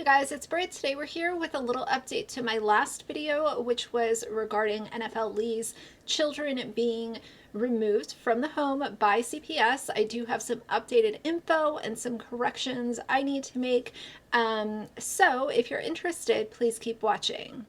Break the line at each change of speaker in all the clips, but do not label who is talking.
guys, it's Brit. Today we're here with a little update to my last video, which was regarding NFL Lee's children being removed from the home by CPS. I do have some updated info and some corrections I need to make. So if you're interested, please keep watching.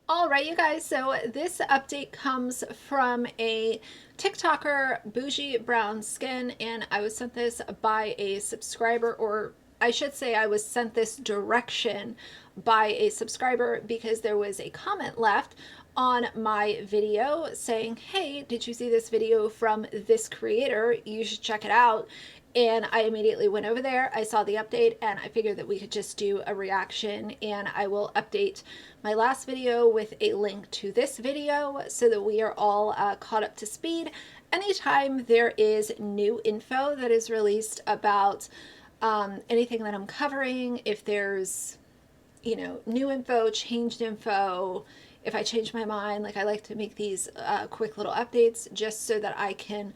All right, you guys, so this update comes from a TikToker, Bougie Brown Skin, and I was sent this by a subscriber, or I should say I was sent this direction by a subscriber because there was a comment left on my video saying, hey, did you see this video from this creator? You should check it out. And I immediately went over there, I saw the update, and I figured that we could just do a reaction, and I will update my last video with a link to this video so that we are all caught up to speed. Anytime there is new info that is released about anything that I'm covering, if there's, you know, new info, changed info, if I change my mind, like I like to make these quick little updates just so that I can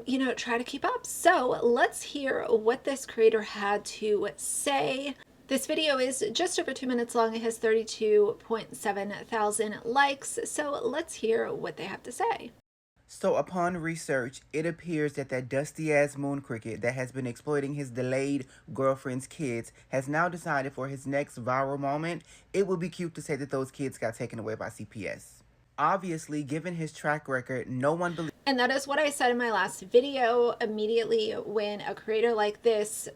you know, try to keep up. So let's hear what this creator had to say. This video is just over 2 minutes long. It has 32.7 thousand likes. So let's hear what they have to say.
So upon research, it appears that dusty ass moon cricket that has been exploiting his delayed girlfriend's kids has now decided for his next viral moment, it would be cute to say that those kids got taken away by CPS. Obviously, given his track record, no one believes.
And that is what I said in my last video. Immediately when a creator like this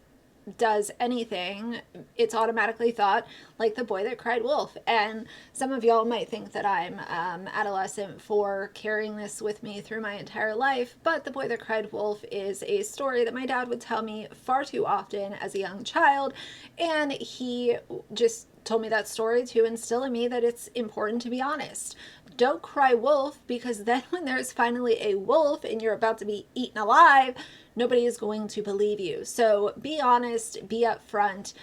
does anything, it's automatically thought like the boy that cried wolf. And some of y'all might think that I'm adolescent for carrying this with me through my entire life, but the boy that cried wolf is a story that my dad would tell me far too often as a young child, and he just told me that story to instill in me that it's important to be honest. Don't cry wolf, because then when there's finally a wolf and you're about to be eaten alive, nobody is going to believe you. So be honest, be upfront,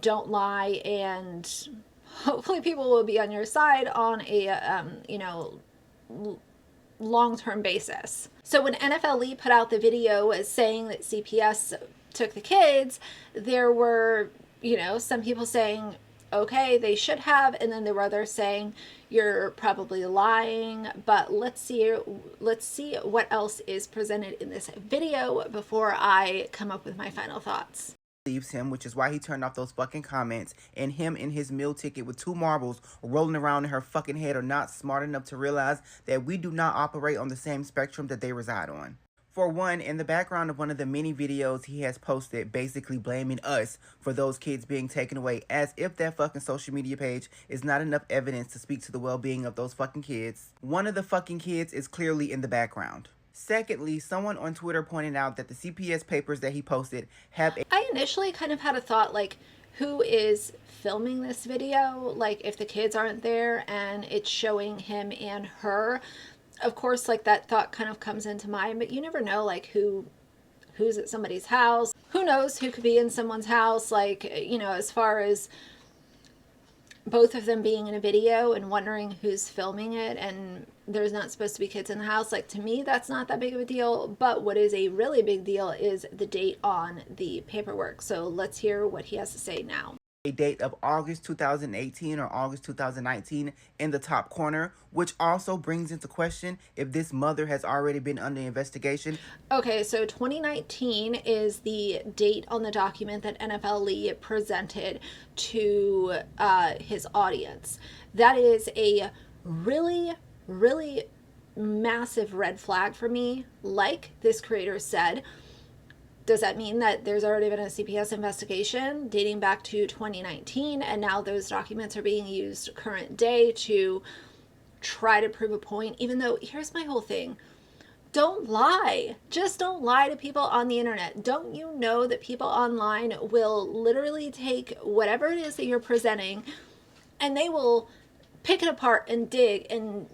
don't lie, and hopefully people will be on your side on a you know, long-term basis. So when NFL Lee put out the video saying that CPS took the kids, there were, you know, some people saying, okay, they should have, and then there were others saying you're probably lying. But let's see what else is presented in this video before I come up with my final thoughts.
Believes him, which is why he turned off those fucking comments, and him in his meal ticket with 2 marbles rolling around in her fucking head are not smart enough to realize that we do not operate on the same spectrum that they reside on. For one, in the background of one of the many videos he has posted basically blaming us for those kids being taken away, as if that fucking social media page is not enough evidence to speak to the well-being of those fucking kids. One of the fucking kids is clearly in the background. Secondly, someone on Twitter pointed out that the CPS papers that he posted have
I initially kind of had a thought like, who is filming this video? Like if the kids aren't there and it's showing him and her, of course, like that thought kind of comes into mind, but you never know like who's at somebody's house. Who knows who could be in someone's house, like, you know, as far as both of them being in a video and wondering who's filming it, and there's not supposed to be kids in the house. Like, to me, that's not that big of a deal, but what is a really big deal is the date on the paperwork. So let's hear what he has to say now.
A date of August 2018 or August 2019 in the top corner, which also brings into question if this mother has already been under investigation.
Okay, so 2019 is the date on the document that NFL Lee presented to his audience. That is a really, really massive red flag for me. Like this creator said, does that mean that there's already been a CPS investigation dating back to 2019 and now those documents are being used current day to try to prove a point? Even though, here's my whole thing. Don't lie. Just don't lie to people on the internet. Don't you know that people online will literally take whatever it is that you're presenting and they will pick it apart and dig and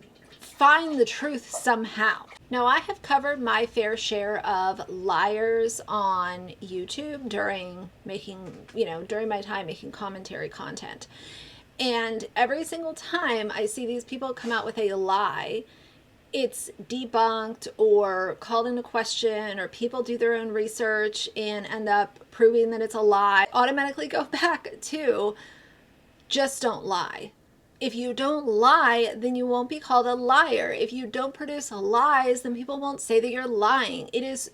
find the truth somehow. Now, I have covered my fair share of liars on YouTube during during my time making commentary content. And every single time I see these people come out with a lie, it's debunked or called into question, or people do their own research and end up proving that it's a lie. Automatically go back to just don't lie. If you don't lie, then you won't be called a liar. If you don't produce lies, then people won't say that you're lying. It is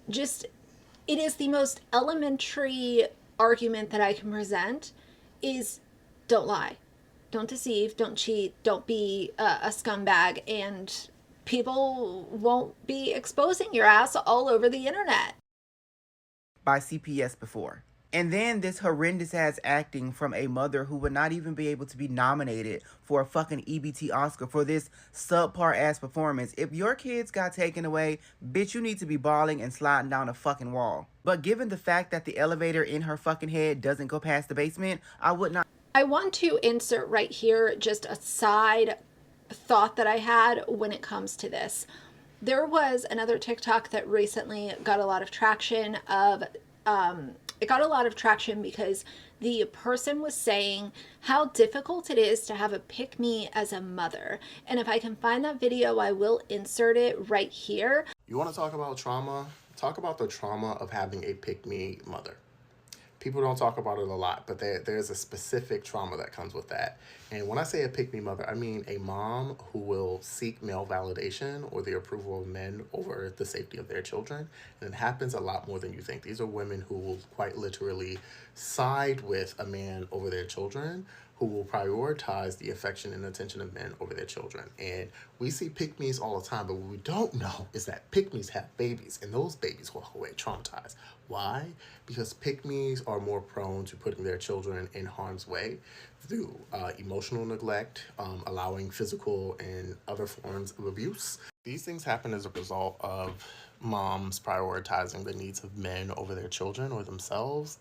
the most elementary argument that I can present is don't lie. Don't deceive, don't cheat, don't be a scumbag, and people won't be exposing your ass all over the internet.
By CPS before. And then this horrendous ass acting from a mother who would not even be able to be nominated for a fucking EBT Oscar for this subpar ass performance. If your kids got taken away, bitch, you need to be bawling and sliding down a fucking wall. But given the fact that the elevator in her fucking head doesn't go past the basement, I would not.
I want to insert right here just a side thought that I had when it comes to this. There was another TikTok that recently got a lot of traction it got a lot of traction because the person was saying how difficult it is to have a pick-me as a mother. And if I can find that video, I will insert it right here.
You want to talk about trauma? Talk about the trauma of having a pick-me mother. People don't talk about it a lot, but there's a specific trauma that comes with that. And when I say a pick-me mother, I mean a mom who will seek male validation or the approval of men over the safety of their children. And it happens a lot more than you think. These are women who will quite literally side with a man over their children, who will prioritize the affection and attention of men over their children. And we see pick-me's all the time, but what we don't know is that pick-me's have babies, and those babies walk away traumatized. Why? Because pick-me's are more prone to putting their children in harm's way through emotional neglect, allowing physical and other forms of abuse. These things happen as a result of moms prioritizing the needs of men over their children or themselves.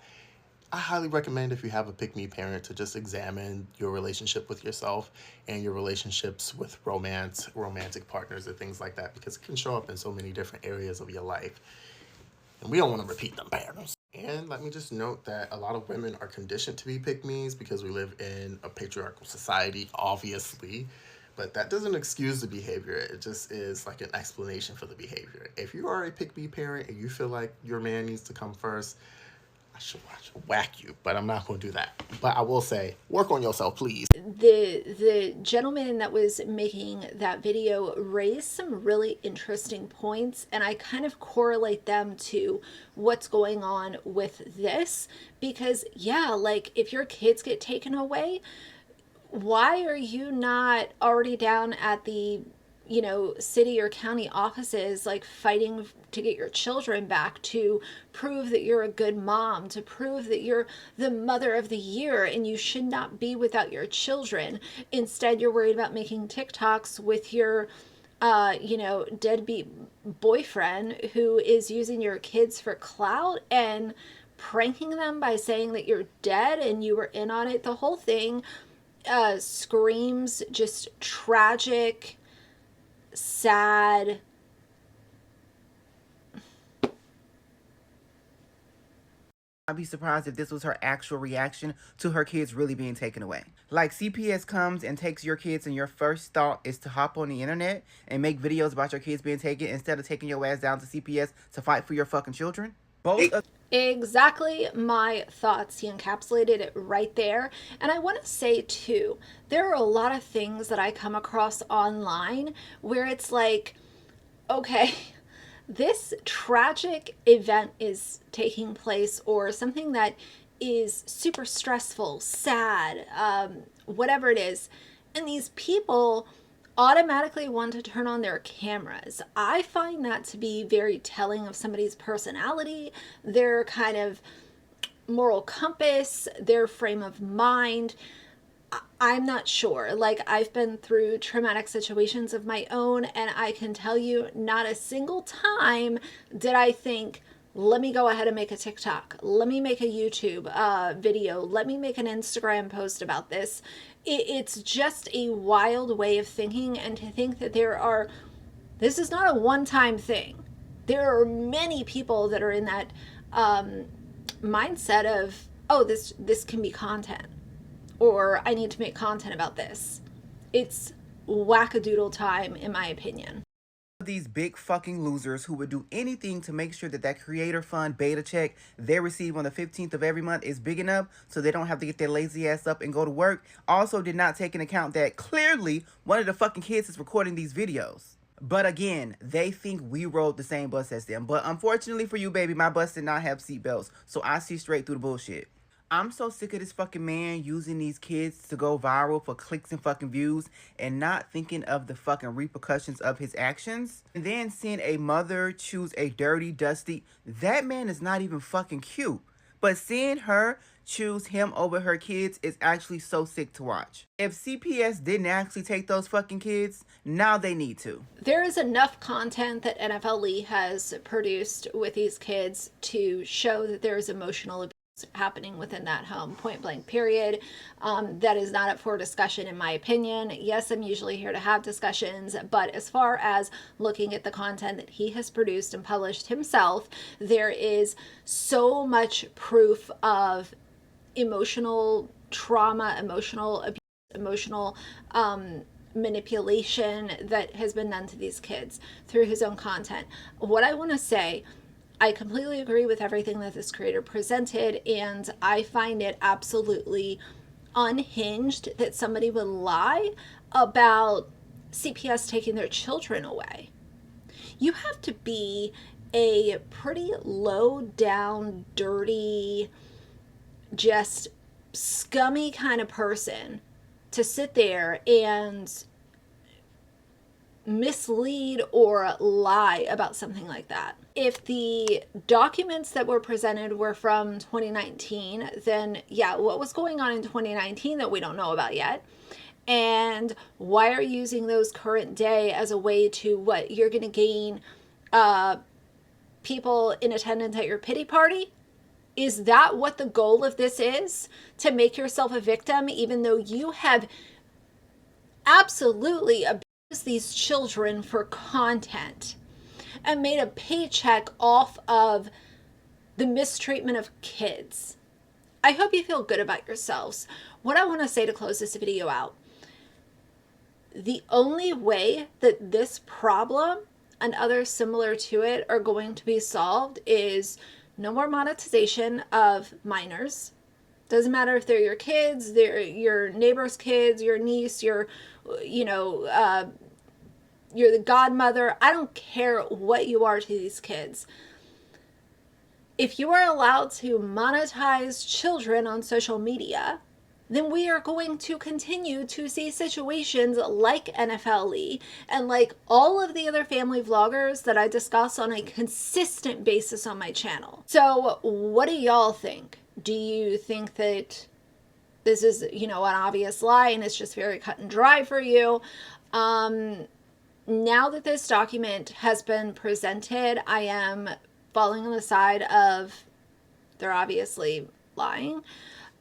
I highly recommend, if you have a pick-me parent, to just examine your relationship with yourself and your relationships with romantic partners and things like that, because it can show up in so many different areas of your life. And we don't want to repeat them patterns. And let me just note that a lot of women are conditioned to be pick-me's because we live in a patriarchal society, obviously. But that doesn't excuse the behavior. It just is like an explanation for the behavior. If you are a pick-me parent and you feel like your man needs to come first, I should whack you, but I'm not going to do that. But I will say, work on yourself, please.
The gentleman that was making that video raised some really interesting points, and I kind of correlate them to what's going on with this. Because, yeah, like, if your kids get taken away, why are you not already down at the city or county offices, like, fighting to get your children back, to prove that you're a good mom, to prove that you're the mother of the year and you should not be without your children? Instead, you're worried about making TikToks with your deadbeat boyfriend who is using your kids for clout and pranking them by saying that you're dead and you were in on it. The whole thing screams just tragic, sad.
I'd be surprised if this was her actual reaction to her kids really being taken away. Like, CPS comes and takes your kids and your first thought is to hop on the internet and make videos about your kids being taken instead of taking your ass down to CPS to fight for your fucking children.
Exactly my thoughts. He encapsulated it right there. And I want to say too, there are a lot of things that I come across online where it's like, okay, this tragic event is taking place, or something that is super stressful, sad, whatever it is, and these people automatically want to turn on their cameras. I find that to be very telling of somebody's personality, their kind of moral compass, their frame of mind. I'm not sure. Like, I've been through traumatic situations of my own, and I can tell you not a single time did I think, let me go ahead and make a TikTok. Let me make a YouTube video. Let me make an Instagram post about this. It's just a wild way of thinking, and to think that this is not a one-time thing. There are many people that are in that mindset of, oh, this can be content, or I need to make content about this. It's wackadoodle time, in my opinion.
These big fucking losers who would do anything to make sure that that creator fund beta check they receive on the 15th of every month is big enough so they don't have to get their lazy ass up and go to work, also did not take into account that clearly one of the fucking kids is recording these videos. But again, they think we rode the same bus as them. But unfortunately for you, baby, my bus did not have seatbelts, so I see straight through the bullshit. I'm so sick of this fucking man using these kids to go viral for clicks and fucking views and not thinking of the fucking repercussions of his actions. And then seeing a mother choose a dirty, dusty, that man is not even fucking cute. But seeing her choose him over her kids is actually so sick to watch. If CPS didn't actually take those fucking kids, now they need to.
There is enough content that NFL Lee has produced with these kids to show that there is emotional abuse happening within that home, point blank, period. That is not up for discussion, in my opinion. Yes, I'm usually here to have discussions, but as far as looking at the content that he has produced and published himself, there is so much proof of emotional trauma, emotional abuse, emotional manipulation that has been done to these kids through his own content. What I want to say, I completely agree with everything that this creator presented, and I find it absolutely unhinged that somebody would lie about CPS taking their children away. You have to be a pretty low down, dirty, just scummy kind of person to sit there and mislead or lie about something like that. If the documents that were presented were from 2019, then yeah, what was going on in 2019 that we don't know about yet? And why are you using those current day as a way to, what, you're going to gain people in attendance at your pity party? Is that what the goal of this is? To make yourself a victim, even though you have absolutely abused these children for content and made a paycheck off of the mistreatment of kids. I hope you feel good about yourselves. What I want to say to close this video out, the only way that this problem and others similar to it are going to be solved is no more monetization of minors. Doesn't matter if they're your kids, they're your neighbor's kids, your niece, you're the godmother. I don't care what you are to these kids. If you are allowed to monetize children on social media, then we are going to continue to see situations like NFL Lee and like all of the other family vloggers that I discuss on a consistent basis on my channel. So what do y'all think? Do you think that this is, an obvious lie and it's just very cut and dry for you? Now that this document has been presented, I am falling on the side of they're obviously lying.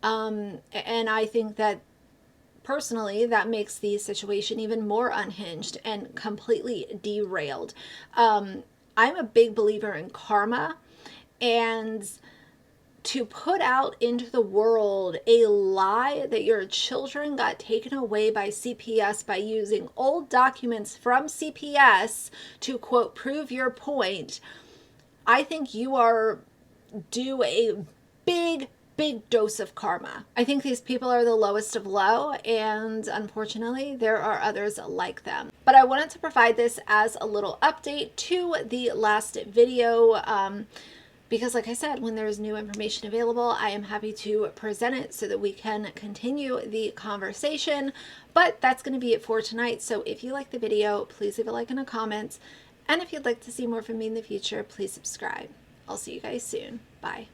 And I think that personally, that makes the situation even more unhinged and completely derailed. I'm a big believer in karma, and to put out into the world a lie that your children got taken away by CPS by using old documents from CPS to, quote, prove your point, I think you are due a big dose of karma. I think these people are the lowest of low, and unfortunately there are others like them. But I wanted to provide this as a little update to the last video, because like I said, when there's new information available, I am happy to present it so that we can continue the conversation. But that's going to be it for tonight. So if you like the video, please leave a like and a comment. And if you'd like to see more from me in the future, please subscribe. I'll see you guys soon. Bye.